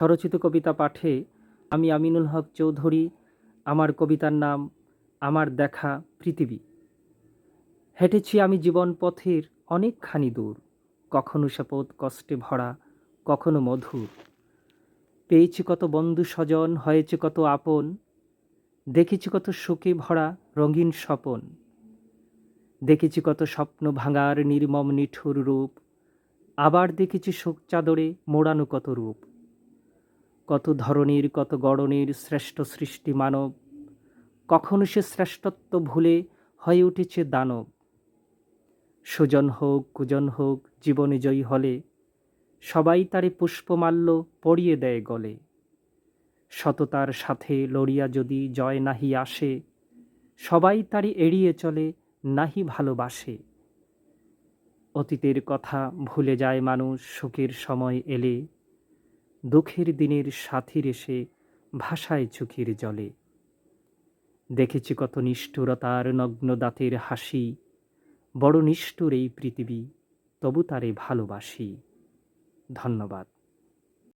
স্বরচিত কবিতা পাঠে আমি আমিনুল হক চৌধুরী। আমার কবিতার নাম আমার দেখা পৃথিবী। হেঁটেছি আমি জীবন পথের অনেকখানি দূর, কখনো সে পথ কষ্টে ভরা, কখনো মধুর। পেয়েছি কত বন্ধু স্বজন, হয়েছে কত আপন, দেখেছি কত শোকে ভরা রঙিন স্বপন। দেখেছি কত স্বপ্ন ভাঙার নির্মম নিঠুর রূপ, আবার দেখেছি শোক চাদরে মোড়ানো কত রূপ। কত ধরনের কত গড়নের শ্রেষ্ঠ সৃষ্টি মানব, কখনো সে শ্রেষ্ঠত্ব ভুলে হয়ে উঠেছে দানব। সুজন হোক কুজন হোক জীবনে জয়ী হলে, সবাই তারে পুষ্পমাল্য পরিয়ে দেয় গলে। সততার সাথে লড়িয়া যদি জয় নাহি আসে, সবাই তারে এড়িয়ে চলে নাহি ভালোবাসে। অতীতের কথা ভুলে যায় মানুষ সুখের সময় এলে, দুঃখের দিনের সাথীর এসে ভাসায় চোখের জলে। দেখেছি কত নিষ্ঠুরতার নগ্ন দাঁতের হাসি, বড় নিষ্ঠুর এই পৃথিবী, তবু তারে ভালোবাসি। ধন্যবাদ।